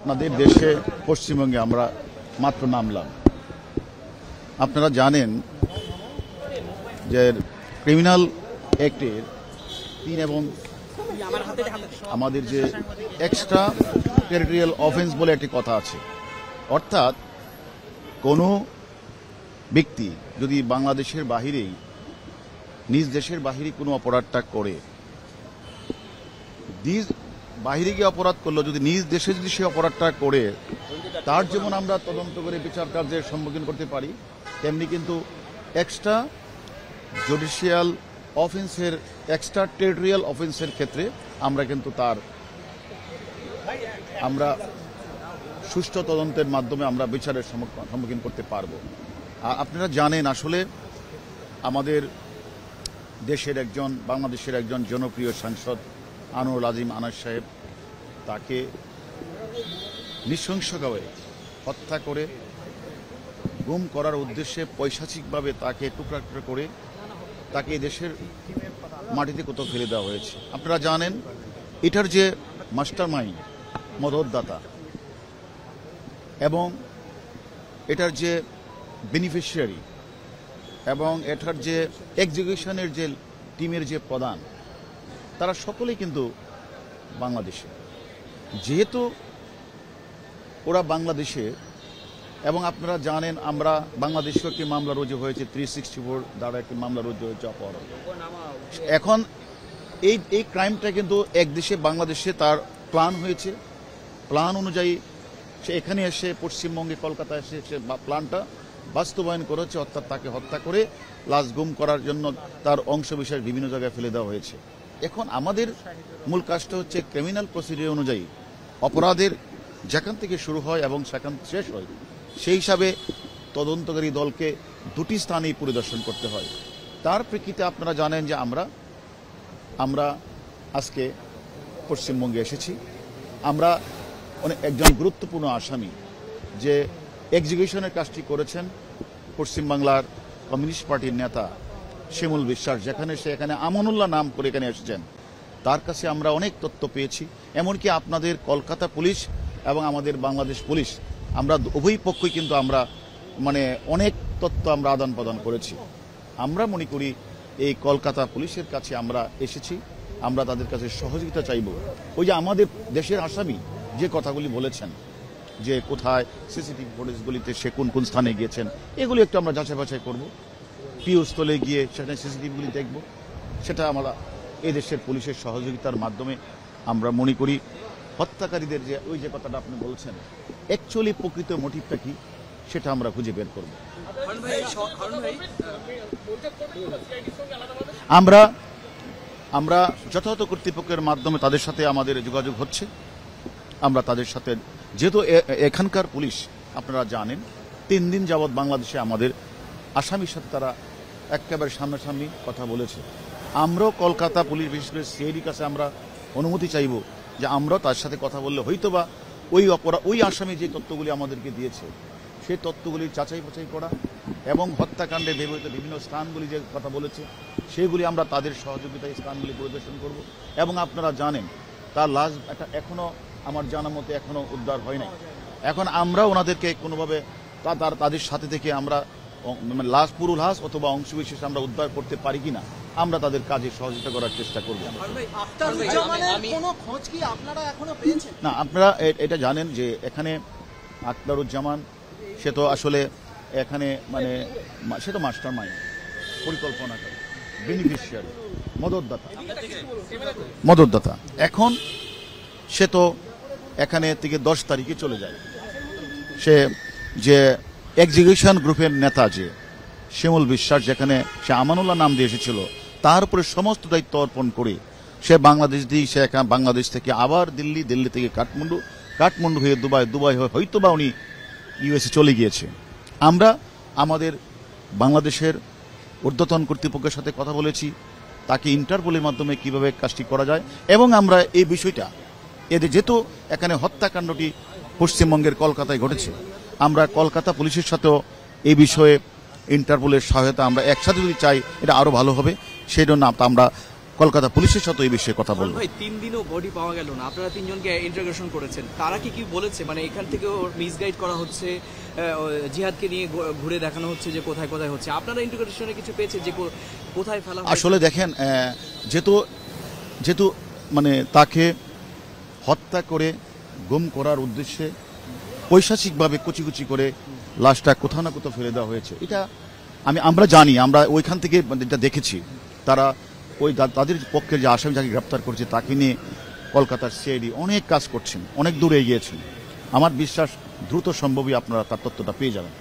আপনাদের দেশে পশ্চিমবঙ্গে আমরা মাত্র নামলাম। আপনারা জানেন যে ক্রিমিনাল অ্যাক্টের 3 এবং আমাদের যে এক্সট্রা টেরিটোরিয়াল অফেন্স বলে একটি কথা আছে, অর্থাৎ কোনো ব্যক্তি যদি বাংলাদেশের বাহিরেই নিজ দেশের বাহিরে কোনো অপরাধটা করে, নিজ বাহিরে গিয়ে অপরাধ করলো, যদি নিজ দেশে যদি সে অপরাধটা করে তার যেমন আমরা তদন্ত করে বিচার কার্যের সম্মুখীন করতে পারি, তেমনি কিন্তু এক্সট্রা জুডিশিয়াল অফেন্সের এক্সট্রা টেরিটোরিয়াল অফেন্সের ক্ষেত্রে আমরা কিন্তু আমরা সুষ্ঠু তদন্তের মাধ্যমে আমরা বিচারের সম্মুখীন করতে পারবো। আর আপনারা জানেন আসলে আমাদের দেশের বাংলাদেশের একজন জনপ্রিয় সাংসদ আনোয়ারুল আজিম আনাস সাহেব, তাকে নৃশংসভাবে হত্যা করে গুম করার উদ্দেশ্যে পৈশাচিকভাবে তাকে টুকরা টুকরা করে তাকে দেশের মাটিতে কোথাও ফেলে দেওয়া হয়েছে। আপনারা জানেন এটার যে মাস্টার মাইন্ড, মদতদাতা এবং এটার যে বেনিফিশিয়ারি এবং এটার যে এক্সিকিউশনের যে টিমের যে প্রধান, তারা সকলেই কিন্তু বাংলাদেশে। যেহেতু ওরা বাংলাদেশে এবং আপনারা জানেন আমরা বাংলাদেশেও একটি মামলা রুজু হয়েছে, 364 দ্বারা একটি মামলা রুজু হয়েছে অপহরণ। এখন এই ক্রাইমটা কিন্তু এক দেশে বাংলাদেশে তার প্ল্যান হয়েছে, প্ল্যান অনুযায়ী সে এখানে এসে পশ্চিমবঙ্গে কলকাতায় এসে সে প্ল্যানটা বাস্তবায়ন করেছে, অর্থাৎ তাকে হত্যা করে লাশ গুম করার জন্য তার অংশবিশেষ বিভিন্ন জায়গায় ফেলে দেওয়া হয়েছে। এখন আমাদের মূল কাজটা হচ্ছে ক্রিমিনাল প্রসিডিউর অনুযায়ী অপরাধের যেখান থেকে শুরু হয় এবং সেখান শেষ হয়, সেই হিসাবে তদন্তকারী দলকে দুটি স্থানেই পরিদর্শন করতে হয়। তার প্রেক্ষিতে আপনারা জানেন যে আমরা আজকে পশ্চিমবঙ্গে এসেছি। আমরা একজন গুরুত্বপূর্ণ আসামি যে এক্সিকিউশনের কাজটি করেছেন পশ্চিমবাংলার কমিউনিস্ট পার্টির নেতা শিমুল বিশ্বাস, এখানে আমানুল্লাহ নাম করে এখানে এসেছেন, তার কাছে আমরা অনেক তথ্য পেয়েছি। এমনকি আপনাদের কলকাতা পুলিশ এবং আমাদের বাংলাদেশ পুলিশ, আমরা উভয় পক্ষই কিন্তু আমরা অনেক তথ্য আমরা আদান প্রদান করেছি। আমরা মনে করি এই কলকাতা পুলিশের কাছে আমরা এসেছি, আমরা তাদের কাছে সহযোগিতা চাইব। ওই যে আমাদের দেশের আসামি যে কথাগুলি বলেছেন যে কোথায় সিসিটিভি ফুটেজগুলিতে সে কোন কোন স্থানে গিয়েছেন, এগুলি একটু আমরা যাচাই বাছাই করবো, পিওস্থলে গিয়ে সেখানে সিসিটিভিগুলি দেখব। সেটা আমরা এই দেশের পুলিশের সহযোগিতার মাধ্যমে আমরা মনে করি হত্যাকারীদের যে ওই যে কথাটা আপনি বলছেন অ্যাকচুয়ালি প্রকৃত মোটিভটা কি সেটা আমরা খুঁজে বের করব। আমরা যথাযথ কর্তৃপক্ষের মাধ্যমে তাদের সাথে আমাদের যোগাযোগ হচ্ছে। আমরা তাদের সাথে, যেহেতু এখানকার পুলিশ আপনারা জানেন 3 দিন যাবৎ বাংলাদেশে আমাদের আসামির সাথে তারা একেবারে সামনাসামনি কথা বলেছে। আমরাও কলকাতা পুলিশ, বিশেষ করে সিআইডির কাছে আমরা অনুমতি চাইব যে আমরাও তার সাথে কথা বললে হয়তোবা ওই আসামি যে তথ্যগুলি আমাদেরকে দিয়েছে সেই তথ্যগুলি যাচাই বাছাই করা এবং হত্যাকাণ্ডে ব্যবহৃত বিভিন্ন স্থানগুলি যে কথা বলেছে সেগুলি আমরা তাদের সহযোগিতায় স্থানগুলি পরিদর্শন করব। এবং আপনারা জানেন তার লাশ এখনো আমার জানা মতে এখনো উদ্ধার হয় নাই। এখন আমরা ওনাদেরকে কোনোভাবে তাদের সাথে থেকে আমরা পুরো লাশ অথবা অংশবিশেষ আমরা উদ্ধার করতে পারি কিনা আমরা তাদের কাজে সহযোগিতা করার চেষ্টা করব। না, আপনারা এটা জানেন যে এখানে আখতারুজ্জামান সে তো আসলে এখানে সে তো মাস্টার মাইন্ড, পরিকল্পনাকারী, বেনিফিশিয়ারি, মদতদাতা। এখন সে তো এখানে থেকে 10 তারিখে চলে যায়। সে যে এক্সিকিউশন গ্রুপের নেতা যে শিমুল বিশ্বাস, যেখানে সে আমানুল্লাহ নাম দিয়ে এসেছিল, তার উপরে সমস্ত দায়িত্ব অর্পণ করে সে বাংলাদেশ থেকে আবার দিল্লি থেকে কাঠমান্ডু হয়ে দুবাই হয়ে হয়তোবা উনি ইউএসএ চলে গিয়েছে। আমরা আমাদের বাংলাদেশের ঊর্ধ্বতন কর্তৃপক্ষের সাথে কথা বলেছি তাকে ইন্টারপোলের মাধ্যমে কিভাবে কাজটি করা যায়, এবং আমরা এই বিষয়টা যেহেতু এখানে হত্যাকাণ্ডটি পশ্চিমবঙ্গের কলকাতায় ঘটেছে, আমরা কলকাতা পুলিশের সাথেও এই বিষয়ে ইন্টারপোলের সহায়তা আমরা একসাথে যদি চাই এটা আরো ভালো হবে। সেই জন্য আমরা কলকাতা পুলিশের সাথে এই বিষয়ে কথা বলবো। ভাই 3 দিনও বডি পাওয়া গেল না, আপনারা 3 জনকে ইন্টারোগেশন করেছেন, তারা কি বলেছে? মানে এখান থেকে মিসগাইড করা হচ্ছে, জিহাদকে নিয়ে ঘুরে দেখানো হচ্ছে যে কোথায় কোথায় হচ্ছে, আপনারা ইন্টারোগেশনে কিছু পেয়েছে যে কোথায় ফেলা হয়েছে? আসলে দেখেন, যেহেতু মানে তাকে হত্যা করে গুম করার উদ্দেশ্যে পৈশাচিকভাবে কুচি কুচি করে লাশটা কোথাও না কোথাও ফেলে দেওয়া হয়েছে, এটা আমরা জানি, আমরা ওইখান থেকে এটা দেখেছি। তারা তাদের পক্ষের যে আসামি যাকে গ্রেপ্তার করছে তাকে নিয়ে কলকাতার সিআইডি অনেক কাজ করছেন, অনেক দূরে এগিয়েছেন। আমার বিশ্বাস দ্রুত সম্ভবই আপনারা তার তথ্যটা পেয়ে যাবেন।